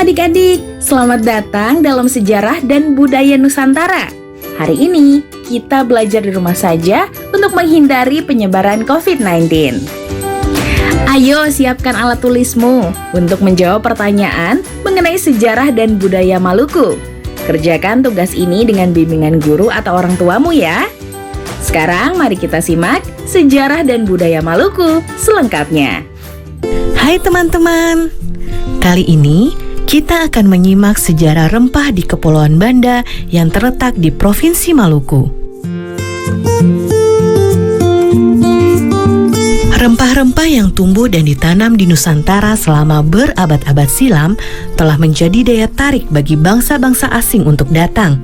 adik-adik, selamat datang dalam Sejarah dan Budaya Nusantara. Hari ini, kita belajar di rumah saja untuk menghindari penyebaran COVID-19. Ayo siapkan alat tulismu untuk menjawab pertanyaan mengenai sejarah dan budaya Maluku. Kerjakan tugas ini dengan bimbingan guru atau orang tuamu ya. Sekarang mari kita simak sejarah dan budaya Maluku selengkapnya. Hai teman-teman, kali ini kita akan menyimak sejarah rempah di Kepulauan Banda yang terletak di Provinsi Maluku. Rempah-rempah yang tumbuh dan ditanam di Nusantara selama berabad-abad silam telah menjadi daya tarik bagi bangsa-bangsa asing untuk datang.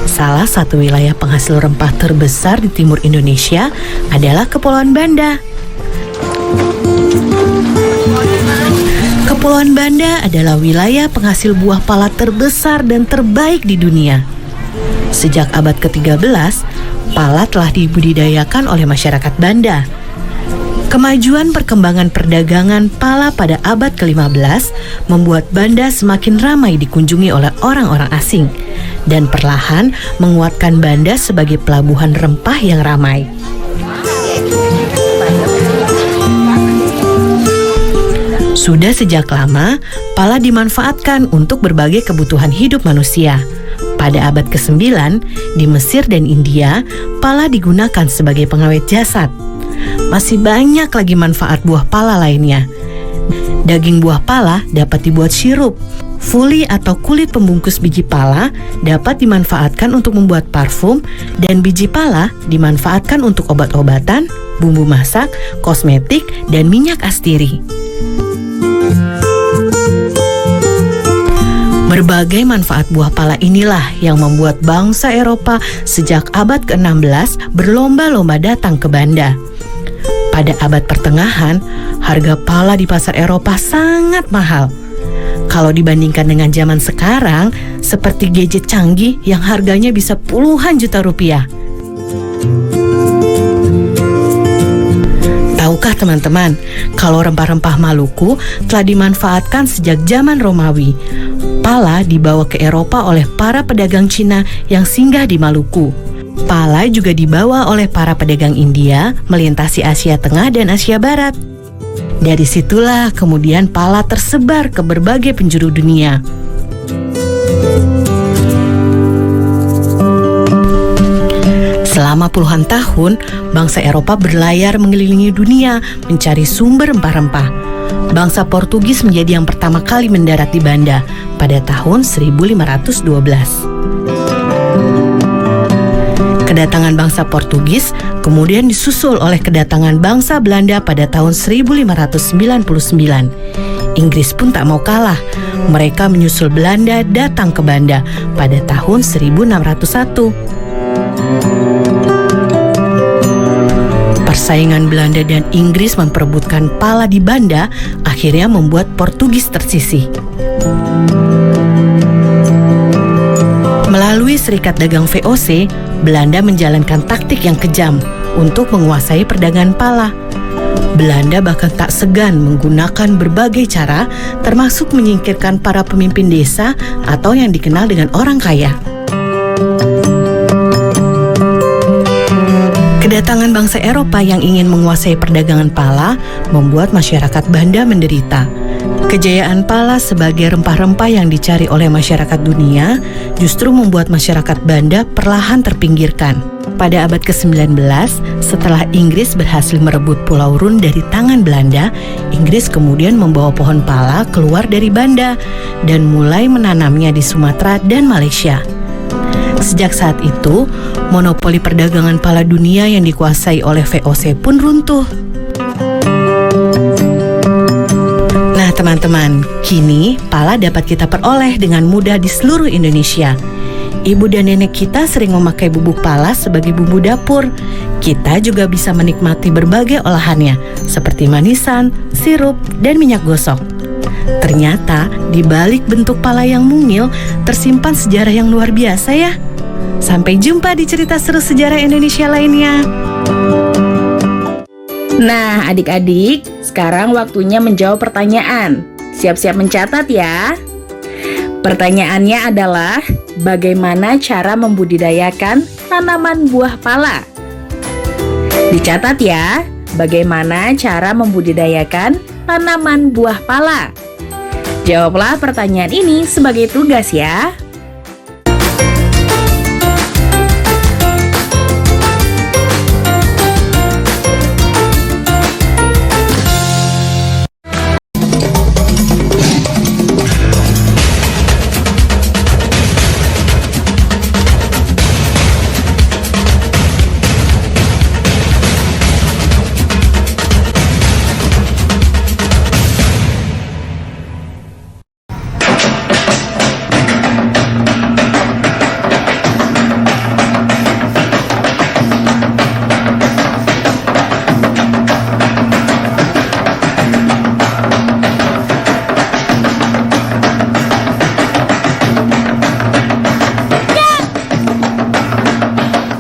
Salah satu wilayah penghasil rempah terbesar di timur Indonesia adalah Kepulauan Banda. Kepulauan Banda adalah wilayah penghasil buah pala terbesar dan terbaik di dunia. Sejak abad ke-13, pala telah dibudidayakan oleh masyarakat Banda. Kemajuan perkembangan perdagangan pala pada abad ke-15 membuat Banda semakin ramai dikunjungi oleh orang-orang asing dan perlahan menguatkan Banda sebagai pelabuhan rempah yang ramai. Sudah sejak lama, pala dimanfaatkan untuk berbagai kebutuhan hidup manusia. Pada abad ke-9, di Mesir dan India, pala digunakan sebagai pengawet jasad. Masih banyak lagi manfaat buah pala lainnya. Daging buah pala dapat dibuat sirup. Fuli atau kulit pembungkus biji pala dapat dimanfaatkan untuk membuat parfum, dan biji pala dimanfaatkan untuk obat-obatan, bumbu masak, kosmetik, dan minyak astiri. Berbagai manfaat buah pala inilah yang membuat bangsa Eropa sejak abad ke-16 berlomba-lomba datang ke Banda. Pada abad pertengahan, harga pala di pasar Eropa sangat mahal. Kalau dibandingkan dengan zaman sekarang, seperti gadget canggih yang harganya bisa puluhan juta rupiah. Tahukah teman-teman, kalau rempah-rempah Maluku telah dimanfaatkan sejak zaman Romawi. Pala dibawa ke Eropa oleh para pedagang Cina yang singgah di Maluku. Pala juga dibawa oleh para pedagang India melintasi Asia Tengah dan Asia Barat. Dari situlah kemudian pala tersebar ke berbagai penjuru dunia. Selama puluhan tahun, bangsa Eropa berlayar mengelilingi dunia mencari sumber rempah-rempah. Bangsa Portugis menjadi yang pertama kali mendarat di Banda pada tahun 1512. Kedatangan bangsa Portugis kemudian disusul oleh kedatangan bangsa Belanda pada tahun 1599. Inggris pun tak mau kalah. Mereka menyusul Belanda datang ke Banda pada tahun 1601. Persaingan Belanda dan Inggris memperebutkan pala di Banda akhirnya membuat Portugis tersisih. Melalui Serikat Dagang VOC, Belanda menjalankan taktik yang kejam untuk menguasai perdagangan pala. Belanda bahkan tak segan menggunakan berbagai cara, termasuk menyingkirkan para pemimpin desa atau yang dikenal dengan orang kaya. Kedatangan bangsa Eropa yang ingin menguasai perdagangan pala membuat masyarakat Banda menderita. Kejayaan pala sebagai rempah-rempah yang dicari oleh masyarakat dunia justru membuat masyarakat Banda perlahan terpinggirkan. Pada abad ke-19, setelah Inggris berhasil merebut Pulau Run dari tangan Belanda, Inggris kemudian membawa pohon pala keluar dari Banda dan mulai menanamnya di Sumatera dan Malaysia. Sejak saat itu, monopoli perdagangan pala dunia yang dikuasai oleh VOC pun runtuh. Nah teman-teman, kini pala dapat kita peroleh dengan mudah di seluruh Indonesia. Ibu dan nenek kita sering memakai bubuk pala sebagai bumbu dapur. Kita juga bisa menikmati berbagai olahannya, seperti manisan, sirup, dan minyak gosok. Ternyata di balik bentuk pala yang mungil tersimpan sejarah yang luar biasa ya. Sampai jumpa di cerita seru sejarah Indonesia lainnya. Nah, adik-adik, sekarang waktunya menjawab pertanyaan. Siap-siap mencatat ya. Pertanyaannya adalah, bagaimana cara membudidayakan tanaman buah pala? Dicatat ya, bagaimana cara membudidayakan tanaman buah pala? Jawablah pertanyaan ini sebagai tugas ya.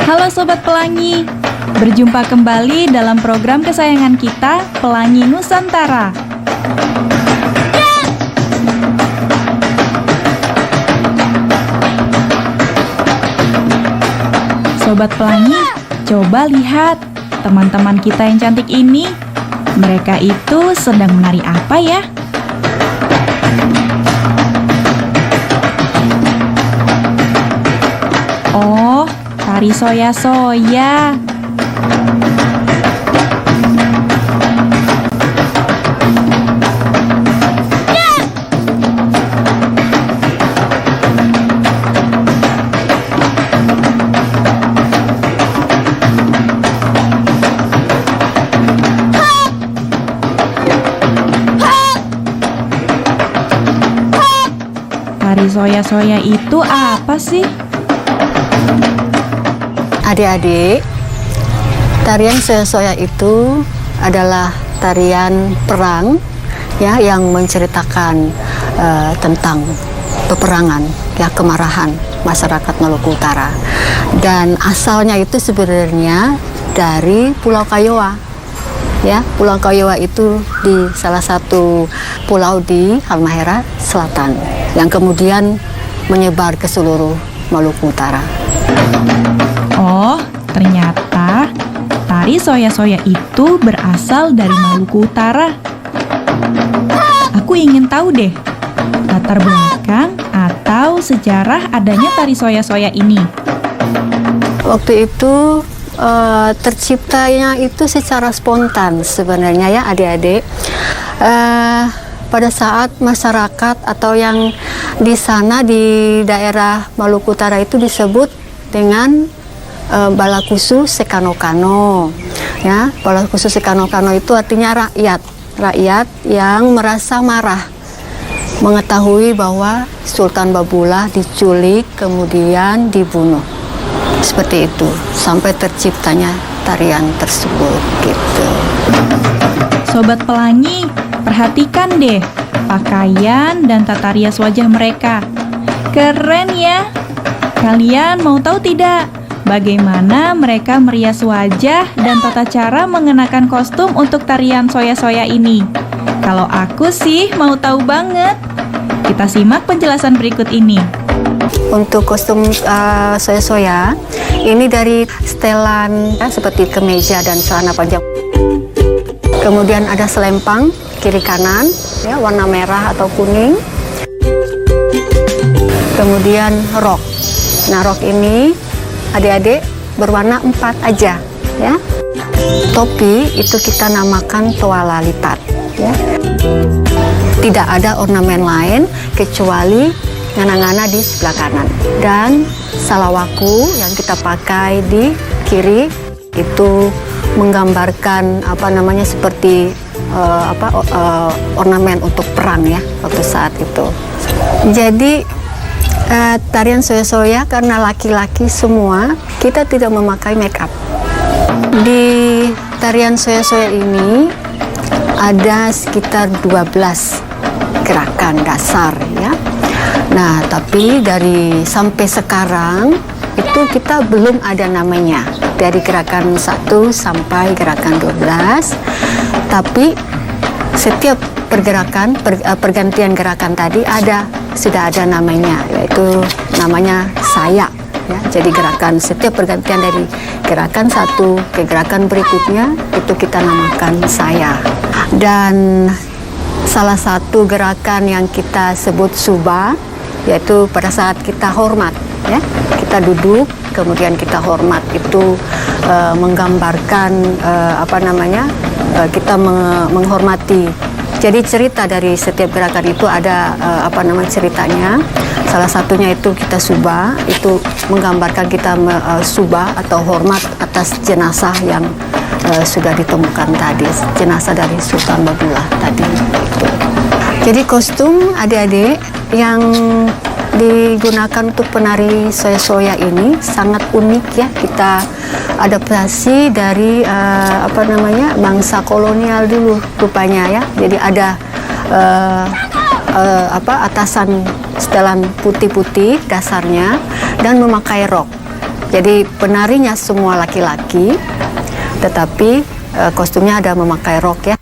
Halo Sobat Pelangi, berjumpa kembali dalam program kesayangan kita, Pelangi Nusantara. Sobat Pelangi, coba lihat teman-teman kita yang cantik ini. Mereka itu sedang menari apa ya? Oh, tari soya-soya. Tari soya-soya itu apa sih? Adik-adik, tarian soya-soya itu adalah tarian perang ya yang menceritakan tentang peperangan ya, kemarahan masyarakat Maluku Utara. Dan asalnya itu sebenarnya dari Pulau Kayowa. Ya, Pulau Kayowa itu di salah satu pulau di Halmahera Selatan yang kemudian menyebar ke seluruh Maluku Utara. Oh, ternyata tari soya-soya itu berasal dari Maluku Utara. Aku ingin tahu deh, latar belakang atau sejarah adanya tari soya-soya ini. Waktu itu terciptanya itu secara spontan sebenarnya ya adik-adik. Pada saat masyarakat atau yang di sana di daerah Maluku Utara itu disebut dengan Balakusu Sekano-Kano. Ya, Balakusu Sekano-Kano itu artinya rakyat yang merasa marah mengetahui bahwa Sultan Babullah diculik kemudian dibunuh. Seperti itu sampai terciptanya tarian tersebut gitu. Sobat Pelangi, perhatikan deh pakaian dan tata rias wajah mereka. Keren ya. Kalian mau tahu tidak bagaimana mereka merias wajah dan tata cara mengenakan kostum untuk tarian soya-soya ini? Kalau aku sih mau tahu banget. Kita simak penjelasan berikut ini. Untuk kostum soya-soya ini dari setelan ya, seperti kemeja dan celana panjang. Kemudian ada selempang kiri kanan ya, warna merah atau kuning. Kemudian rok. Nah, rok ini adik-adik berwarna 4 aja ya. Topi itu kita namakan toala lipat ya. Tidak ada ornamen lain kecuali ngana-ngana di sebelah kanan. Dan salawaku yang kita pakai di kiri itu menggambarkan seperti ornamen untuk perang ya waktu saat itu. Jadi tarian soya-soya karena laki-laki semua, kita tidak memakai make up. Di tarian soya-soya ini ada sekitar 12 gerakan dasar ya. Nah, tapi sampai sekarang itu kita belum ada namanya. Dari gerakan 1 sampai gerakan 12. Tapi setiap pergantian gerakan tadi ada sudah ada namanya, yaitu namanya saya. Ya, jadi gerakan setiap pergantian dari gerakan satu ke gerakan berikutnya itu kita namakan saya. Dan salah satu gerakan yang kita sebut suba, yaitu pada saat kita hormat, ya, kita duduk kemudian kita hormat, itu menggambarkan kita menghormati. Jadi cerita dari setiap gerakan itu ada ceritanya. Salah satunya itu kita suba, itu menggambarkan kita suba atau hormat atas jenazah yang sudah ditemukan tadi, jenazah dari Sultan Babulah tadi. Itu. Jadi kostum adik-adik yang digunakan untuk penari soya-soya ini sangat unik ya. Kita adaptasi dari bangsa kolonial dulu rupanya ya. Jadi ada atasan setelan putih-putih dasarnya dan memakai rok. Jadi penarinya semua laki-laki, tetapi kostumnya ada memakai rok ya.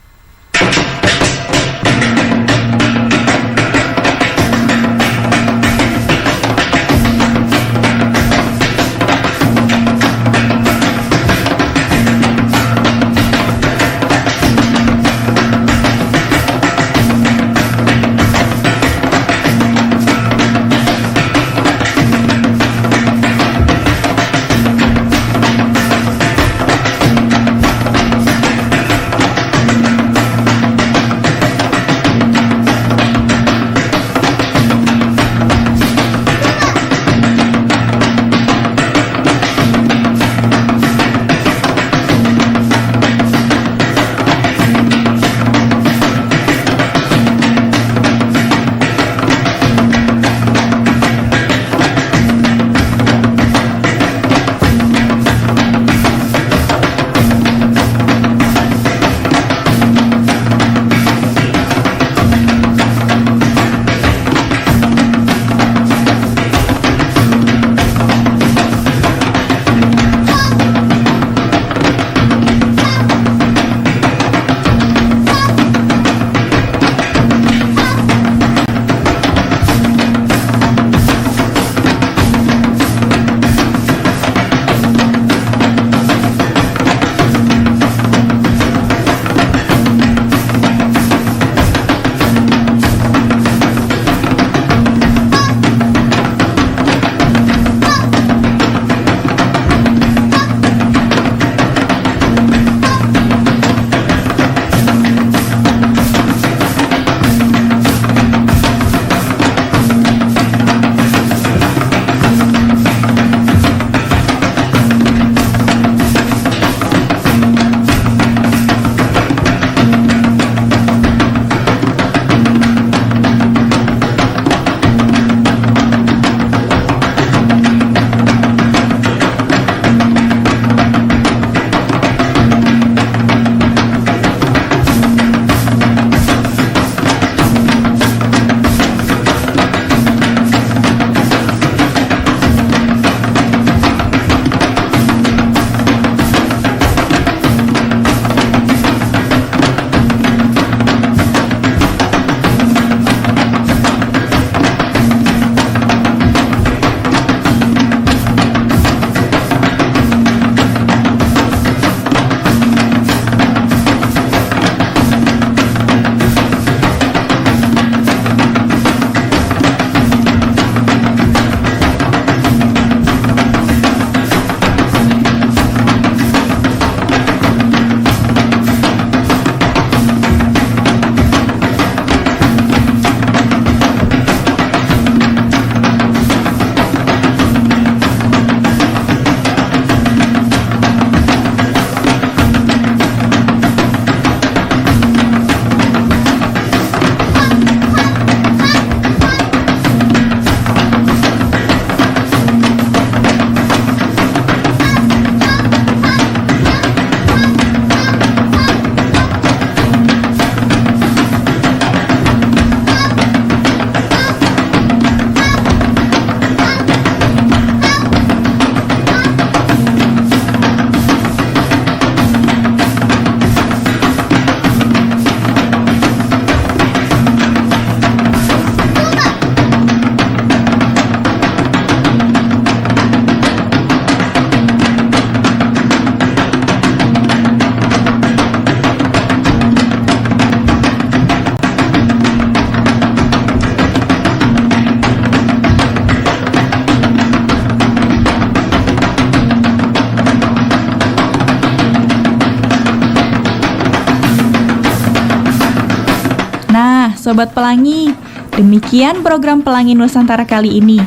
Sobat Pelangi. Demikian program Pelangi Nusantara kali ini.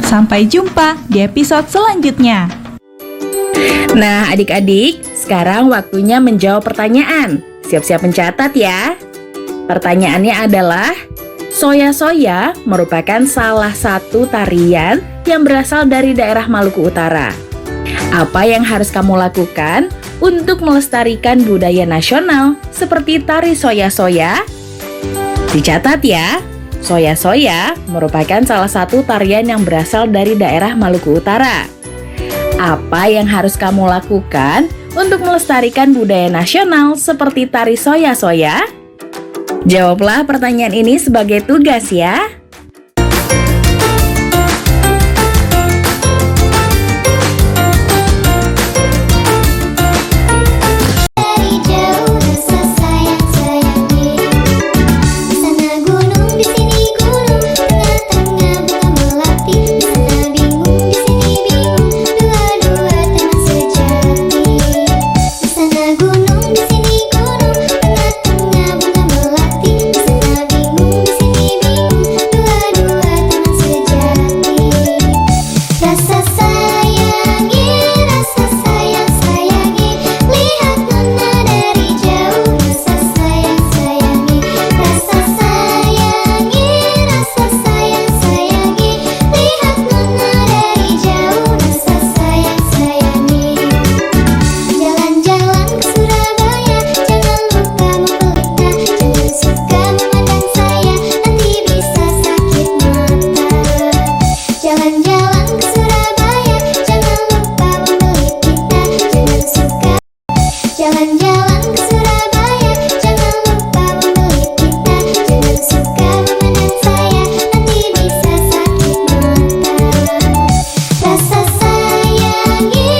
Sampai jumpa di episode selanjutnya. Nah, adik-adik, sekarang waktunya menjawab pertanyaan. Siap-siap mencatat ya. Pertanyaannya adalah, soya-soya merupakan salah satu tarian yang berasal dari daerah Maluku Utara. Apa yang harus kamu lakukan untuk melestarikan budaya nasional seperti tari soya-soya? Dicatat ya, soya-soya merupakan salah satu tarian yang berasal dari daerah Maluku Utara. Apa yang harus kamu lakukan untuk melestarikan budaya nasional seperti tari soya-soya? Jawablah pertanyaan ini sebagai tugas ya. Dari jauh rasa sayang-sayangi, di sana gunung, di sini gunung, tengah-tengah bunga melati, di sana bingung, di sini bingung, dua-dua teman sejati. Di sana gunung, di sini gunung, tengah-tengah bunga melati, di sana bingung, di sini bingung, dua-dua teman sejati. Rasa sayangi, lihat nona dari jauh. Rasa sayang-sayangi, rasa sayangi, lihat nona dari jauh. Rasa sayang-sayangi. Jalan-jalan ke Surabaya, jangan lupa membelita, jangan suka memandang saya, nanti bisa sakit mata. Jalan-jalan ke Surabaya, jangan lupa membeli pita, jangan suka. Jalan-jalan ke Surabaya, jangan lupa membeli pita, jangan suka memandang saya, nanti bisa sakit mata. Rasa sayangi,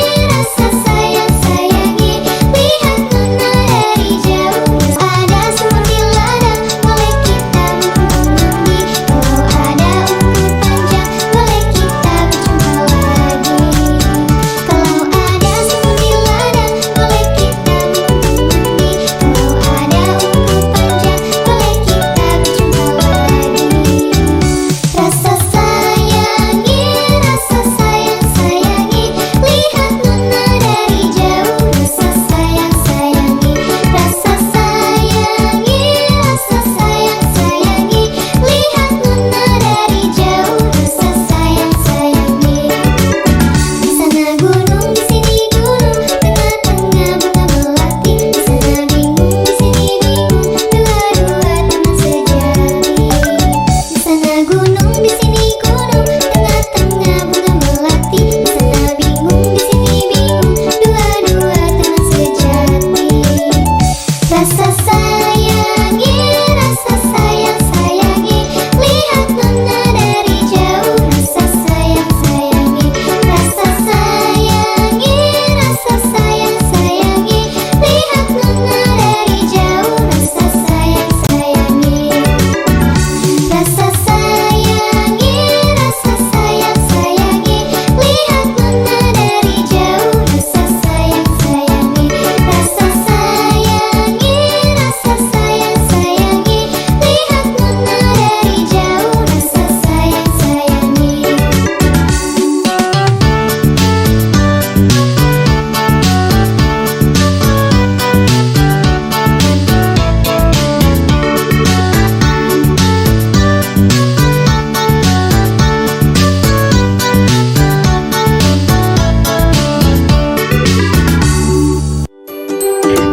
lihat nona dari jauh. Ada semut di ladang, boleh kita mengundi. Kalau ada ungu panjang, boleh kita berjumpa lagi. Kalau ada semut di ladang, boleh kita mengundi. Kalau ada ungu panjang, boleh kita berjumpa lagi. Rasa sayangi, lihat nona dari jauh. Rasa sayang-sayangi, rasa sayangi, lihat nona dari jauh. Rasa sayang-sayangi. Di sana gunung, di sini gunung, tengah-tengah bunga melati, di sana bingung, di sini bingung, dua-dua teman sejati. Di sana gunung, di sini gunung, tengah-tengah bunga melati, di sana bingung, di sini bingung, dua-dua teman sejati. Rasa sayangi, lihat nona dari jauh. Rasa sayang-sayangi, rasa sayangi, lihat nona dari jauh. Rasa sayang-sayangi. Rasa sayangi, lihat nona dari jauh. Rasa sayang-sayangi, rasa sayangi, lihat nona dari jauh. Rasa sayang-sayangi.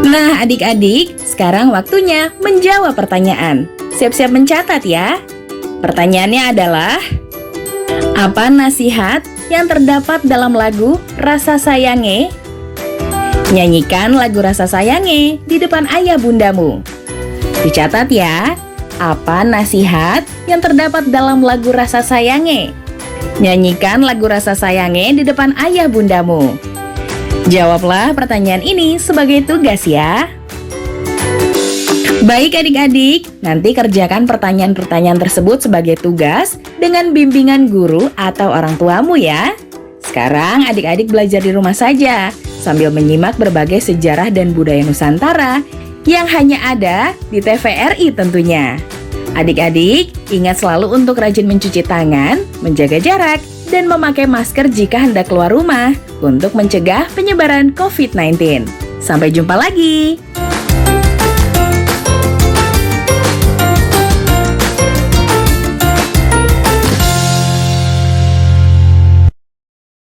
Nah, adik-adik, sekarang waktunya menjawab pertanyaan. Siap-siap mencatat ya. Pertanyaannya adalah, apa nasihat yang terdapat dalam lagu Rasa Sayange? Nyanyikan lagu Rasa Sayange di depan ayah bundamu. Dicatat ya, apa nasihat yang terdapat dalam lagu Rasa Sayange? Nyanyikan lagu Rasa Sayange di depan ayah bundamu. Jawablah pertanyaan ini sebagai tugas ya. Baik adik-adik, nanti kerjakan pertanyaan-pertanyaan tersebut sebagai tugas dengan bimbingan guru atau orang tuamu ya. Sekarang adik-adik belajar di rumah saja sambil menyimak berbagai sejarah dan budaya Nusantara yang hanya ada di TVRI tentunya. Adik-adik, ingat selalu untuk rajin mencuci tangan, menjaga jarak, dan memakai masker jika hendak keluar rumah untuk mencegah penyebaran COVID-19. Sampai jumpa lagi.